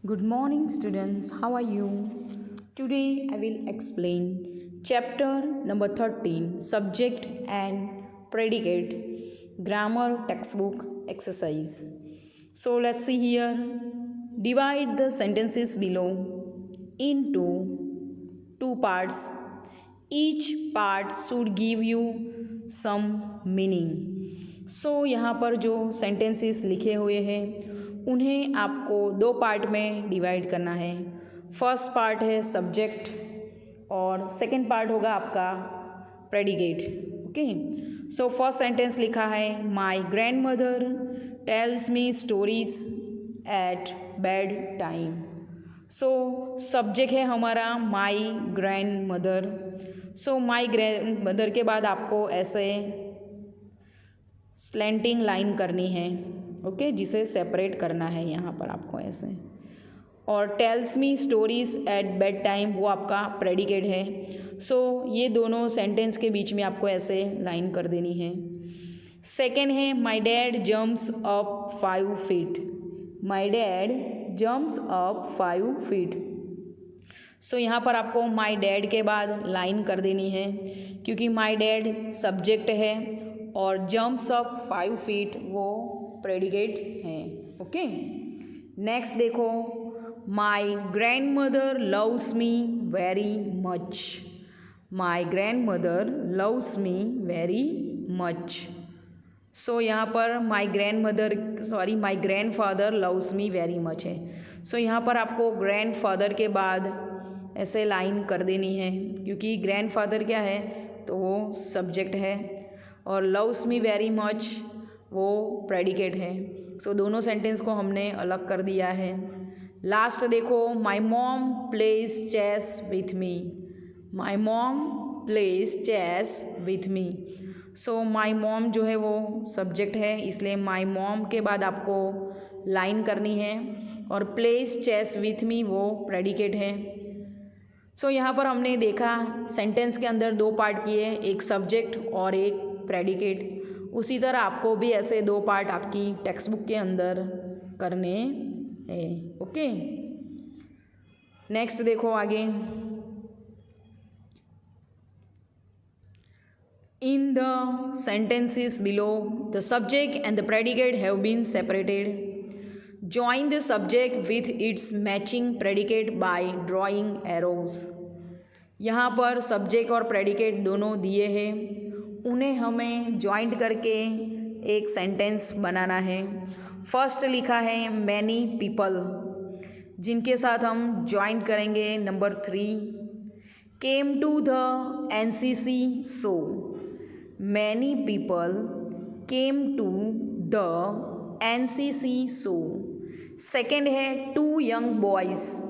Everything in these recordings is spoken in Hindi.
Good morning, students. How are you? Today I will explain chapter number 13 Subject and Predicate Grammar Textbook Exercise. So let's see here. Divide the sentences below into two parts. Each part should give you some meaning. So यहाँ पर जो sentences लिखे हुए हैं उन्हें आपको दो पार्ट में डिवाइड करना है। फर्स्ट पार्ट है सब्जेक्ट और सेकंड पार्ट होगा आपका predicate. Okay, so first sentence लिखा है my grandmother tells me stories at bed time. So subject है हमारा my grandmother. So my grandmother के बाद आपको ऐसे स्लैंटिंग लाइन करनी है, ओके, जिसे सेपरेट करना है यहाँ पर आपको ऐसे। और tells me stories at bed time वो आपका प्रेडिकेट है। सो ये दोनों सेंटेंस के बीच में आपको ऐसे लाइन कर देनी है। सेकेंड है my dad jumps up 5 feet। My dad jumps up 5 feet। So यहाँ पर आपको माय डैड के बाद लाइन कर देनी है क्योंकि माय डैड सब्जेक्ट है और जम्प्स अप 5 feet वो प्रेडिकेट है। ओके, नेक्स्ट देखो my grandmother loves me very much. My grandmother loves me very much. So यहाँ पर my grandfather loves me very much है। सो यहाँ पर आपको ग्रैंडफादर के बाद ऐसे लाइन कर देनी है क्योंकि ग्रैंडफादर क्या है तो वो सब्जेक्ट है और लव्स मी वेरी मच वो प्रेडिकेट है। सो दोनों सेंटेंस को हमने अलग कर दिया है। लास्ट देखो my mom plays chess with me. My mom plays chess with me. So my mom जो है वो सब्जेक्ट है इसलिए माय मॉम के बाद आपको लाइन करनी है और प्लेज चेस विथ मी वो प्रेडिकेट है। सो यहाँ पर हमने देखा सेंटेंस के अंदर दो पार्ट किए, एक सब्जेक्ट और एक प्रेडिकेट। उसी तरह आपको भी ऐसे दो पार्ट आपकी टेक्स्ट बुक के अंदर करने हैं। ओके, नेक्स्ट देखो आगे। In the sentences below the subject and the predicate have been separated. Join the subject with its matching predicate by drawing arrows. यहाँ पर सब्जेक्ट और प्रेडिकेट दोनों दिए हैं, उन्हें हमें जॉइंट करके एक सेंटेंस बनाना है। फर्स्ट लिखा है मैनी पीपल, जिनके साथ हम जॉइंट करेंगे number 3 came to the NCC show. Many people came to the NCC show. Second है 2 यंग बॉयज़,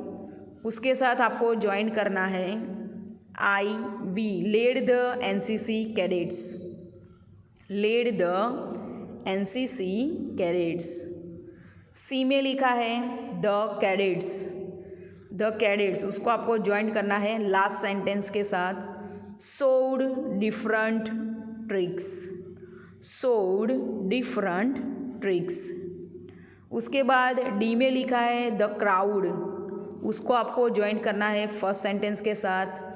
उसके साथ आपको जॉइंट करना है we led the NCC cadets। led the NCC cadets। सी में लिखा है the cadets। the cadets उसको आपको ज्वाइंट करना है लास्ट सेंटेंस के साथ showed different tricks। showed different tricks। उसके बाद डी में लिखा है the crowd, उसको आपको ज्वाइंट करना है फर्स्ट सेंटेंस के साथ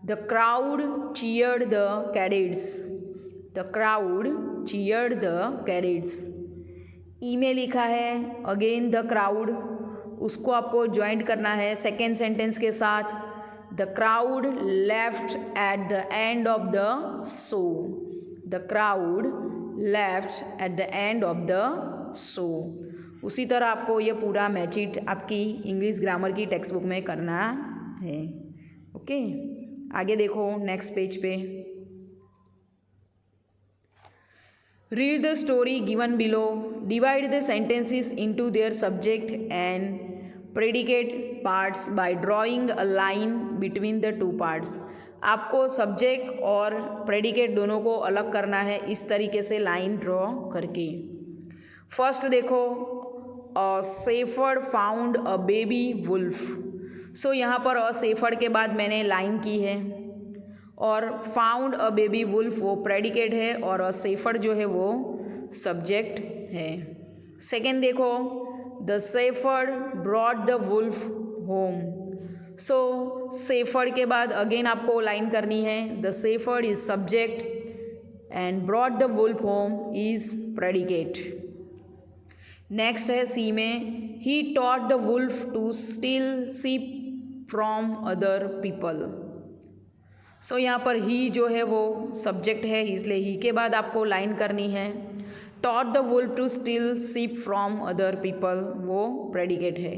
The crowd cheered the cadets। The crowd cheered the cadets। ई में लिखा है अगेन द क्राउड, उसको आपको ज्वाइंट करना है सेकेंड सेंटेंस के साथ the crowd left at the end of the show. The crowd left at the end of the show. उसी तरह आपको ये पूरा मैचिट आपकी इंग्लिश ग्रामर की टेक्स्ट बुक में करना है। ओके, आगे देखो नेक्स्ट पेज पे। Read the story given below. Divide the sentences into their subject and predicate parts by drawing a line between the two parts. आपको सब्जेक्ट और प्रेडिकेट दोनों को अलग करना है इस तरीके से लाइन ड्रॉ करके। फर्स्ट देखो a shepherd found a baby wolf. So यहाँ पर अ शेफर्ड के बाद मैंने लाइन की है और फाउंड अ बेबी वुल्फ वो प्रेडिकेट है और अ शेफर्ड जो है वो सब्जेक्ट है। सेकेंड देखो the shepherd brought the wolf home. So shepherd के बाद अगेन आपको लाइन करनी है, the shepherd is subject and brought the wolf home is predicate. Next है सी में, he taught the wolf to steal sheep from other people. So यहाँ पर ही जो है वो सब्जेक्ट है, इसलिए ही के बाद आपको लाइन करनी है, taught the wolf to steal sheep from other people, वो प्रेडिकेट है।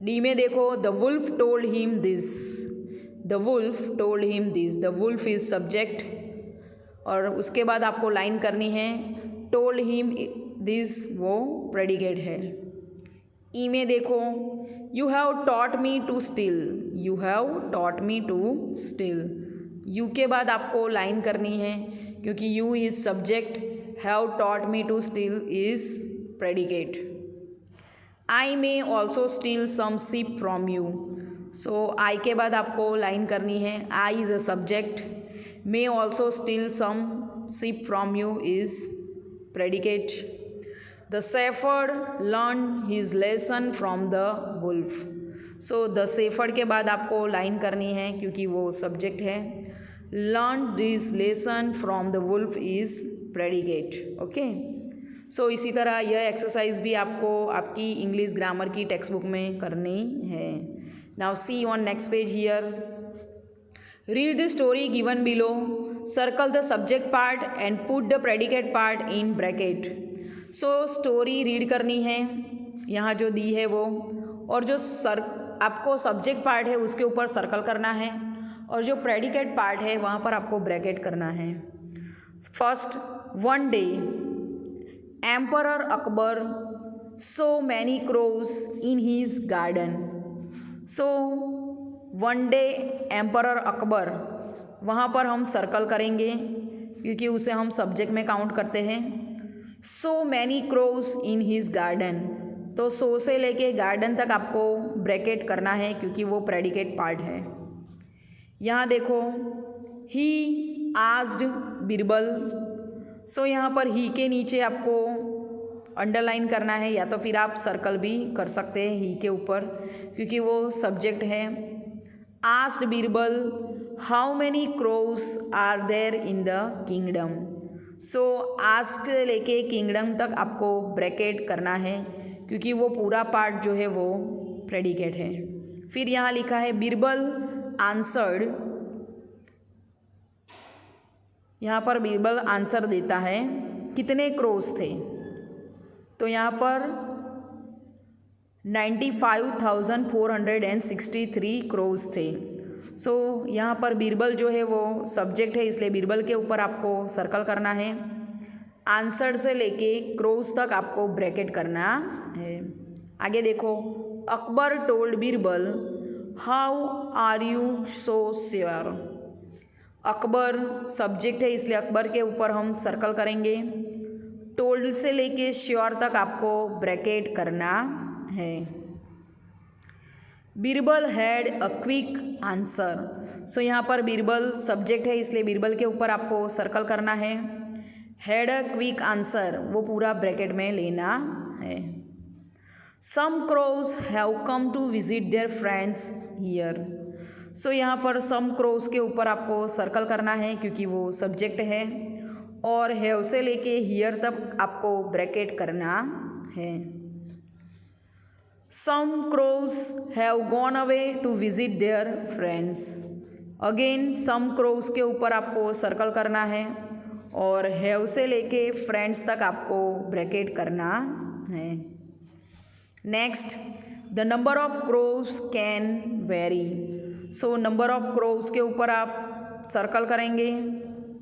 डी में देखो, the wolf told him this, the wolf told him this, the wolf is subject और उसके बाद आपको लाइन करनी है, टोल्ड हिम दिस, वो प्रेडिकेट है। ई में देखो, you have taught me to steal, you have taught me to steal, you के बाद आपको लाइन करनी है क्योंकि you is subject, have taught me to steal is predicate. I may also steal some sheep from you, so I के बाद आपको लाइन करनी है, I is a subject, may also steal some sheep from you is predicate. The shepherd learn his lesson from the wolf, so the shepherd के बाद आपको लाइन करनी है क्योंकि वो सब्जेक्ट है, learn this lesson from the wolf is predicate. Okay, so इसी तरह यह एक्सरसाइज भी आपको आपकी इंग्लिश ग्रामर की टेक्स्ट बुक में करनी है। Now see on next page here, read the story given below, circle the subject part and put the predicate part in bracket. So story read करनी है, यहाँ जो दी है वो, और जो आपको सब्जेक्ट पार्ट है उसके ऊपर सर्कल करना है और जो प्रेडिकेट पार्ट है वहाँ पर आपको ब्रैकेट करना है। First, one day emperor Akbar saw many crows in his garden. So one day emperor Akbar, वहाँ पर हम सर्कल करेंगे क्योंकि उसे हम सब्जेक्ट में काउंट करते हैं। Saw many crows in his garden, तो सो से लेके गार्डन तक आपको ब्रैकेट करना है क्योंकि वो प्रेडिकेट पार्ट है। यहाँ देखो, ही आस्क्ड बिरबल, सो यहाँ पर ही के नीचे आपको अंडरलाइन करना है या तो फिर आप सर्कल भी कर सकते हैं ही के ऊपर क्योंकि वो सब्जेक्ट है। Asked Birbal how many crows are there in the kingdom, so asked से लेके किंगडम तक आपको ब्रैकेट करना है क्योंकि वो पूरा पार्ट जो है वो प्रेडिकेट है। फिर यहाँ लिखा है बिरबल आंसर्ड, यहाँ पर बिरबल आंसर देता है कितने क्रोज थे, तो यहाँ पर 95,463 क्रोज थे। सो यहाँ पर बिरबल जो है वो सब्जेक्ट है इसलिए बिरबल के ऊपर आपको सर्कल करना है, आंसर से लेके क्रोज तक आपको ब्रैकेट करना है। आगे देखो, Akbar told Birbal how are you so sure, Akbar subject है इसलिए अकबर के ऊपर हम सर्कल करेंगे, टोल्ड से लेके श्योर तक आपको ब्रैकेट करना है। Birbal had a quick answer, so यहाँ पर बिरबल सब्जेक्ट है इसलिए बिरबल के ऊपर आपको सर्कल करना है, हैड अ क्विक आंसर वो पूरा ब्रैकेट में लेना है। Some crows have come to visit their friends here, so यहाँ पर सम क्रोज के ऊपर आपको सर्कल करना है क्योंकि वो सब्जेक्ट है और हैव से लेके हियर तक आपको ब्रैकेट करना है। Some crows have gone away to visit their friends, again some crows के ऊपर आपको सर्कल करना है और हैव से लेके फ्रेंड्स तक आपको ब्रैकेट करना है। Next, the number of crows can vary, so number of crows के ऊपर आप सर्कल करेंगे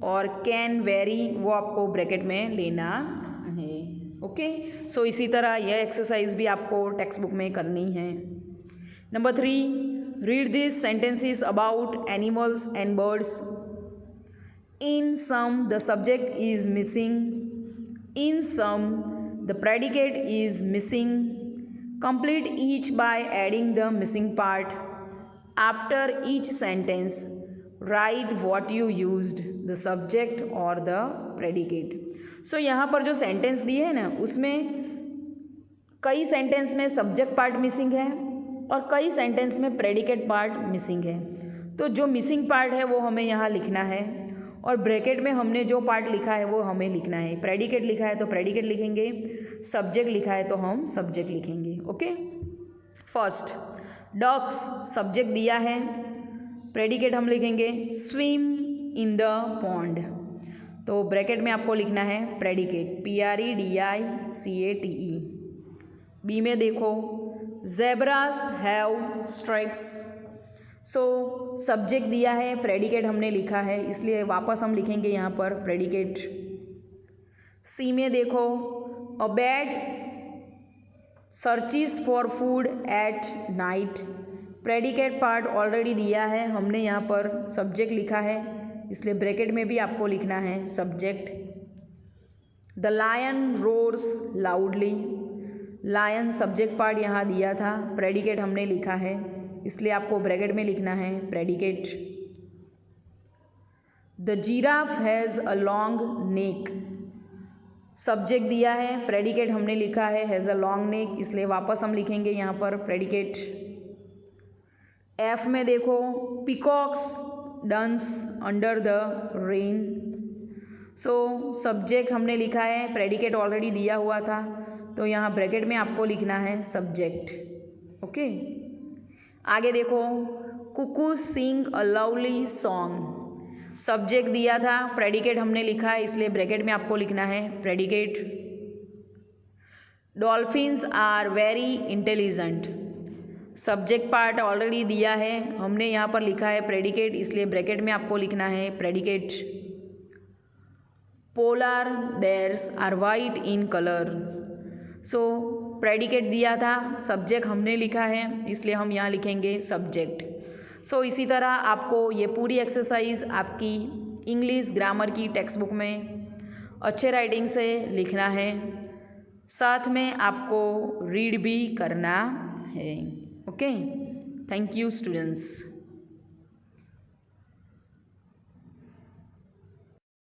और कैन वेरी वो आपको ब्रैकेट में लेना है। ओके, सो इसी तरह यह एक्सरसाइज भी आपको टेक्स्ट बुक में करनी है। Number 3, read this sentences about animals and birds. In some, the subject is missing. In some, the predicate is missing. Complete each by adding the missing part. After each sentence, write what you used, the subject or the predicate. So यहाँ पर जो सेंटेंस दी है ना उसमें कई सेंटेंस में सब्जेक्ट पार्ट मिसिंग है और कई सेंटेंस में प्रेडिकेट पार्ट मिसिंग है। तो जो मिसिंग पार्ट है वो हमें यहाँ लिखना है और ब्रैकेट में हमने जो पार्ट लिखा है वो हमें लिखना है। प्रेडिकेट लिखा है तो प्रेडिकेट लिखेंगे, सब्जेक्ट लिखा है तो हम सब्जेक्ट लिखेंगे। ओके, फर्स्ट डक्स सब्जेक्ट दिया है, प्रेडिकेट हम लिखेंगे स्विम इन द पॉन्ड। तो ब्रैकेट में आपको लिखना है प्रेडिकेट PREDICATE। बी में देखो zebras have stripes. So subject दिया है, प्रेडिकेट हमने लिखा है, इसलिए वापस हम लिखेंगे यहाँ पर प्रेडिकेट। सी में देखो a bat searches for food at night. Predicate part already दिया है, हमने यहाँ पर सब्जेक्ट लिखा है, इसलिए ब्रैकेट में भी आपको लिखना है subject. The lion roars loudly. Lion subject part यहाँ दिया था, प्रेडिकेट हमने लिखा है, इसलिए आपको ब्रैकेट में लिखना है predicate. The giraffe has a long neck. Subject दिया है, प्रेडिकेट हमने लिखा है हैज़ अ लॉन्ग नेक, इसलिए वापस हम लिखेंगे यहाँ पर प्रेडिकेट। एफ में देखो peacocks dance under the rain. So subject हमने लिखा है, प्रेडिकेट ऑलरेडी दिया हुआ था, तो यहाँ ब्रैकेट में आपको लिखना है सब्जेक्ट। ओके, आगे देखो कुकू सिंग अ लवली सॉन्ग। सब्जेक्ट दिया था, प्रेडिकेट हमने लिखा है, इसलिए ब्रैकेट में आपको लिखना है predicate. Dolphins are very intelligent. Subject part already दिया है, हमने यहाँ पर लिखा है प्रेडिकेट, इसलिए ब्रैकेट में आपको लिखना है predicate. Polar bears are white in colour. So predicate दिया था, सब्जेक्ट हमने लिखा है, इसलिए हम यहाँ लिखेंगे सब्जेक्ट। सो इसी तरह आपको ये पूरी एक्सरसाइज आपकी इंग्लिश ग्रामर की टेक्स्ट बुक में अच्छे राइटिंग से लिखना है, साथ में आपको रीड भी करना है। Okay, thank you students.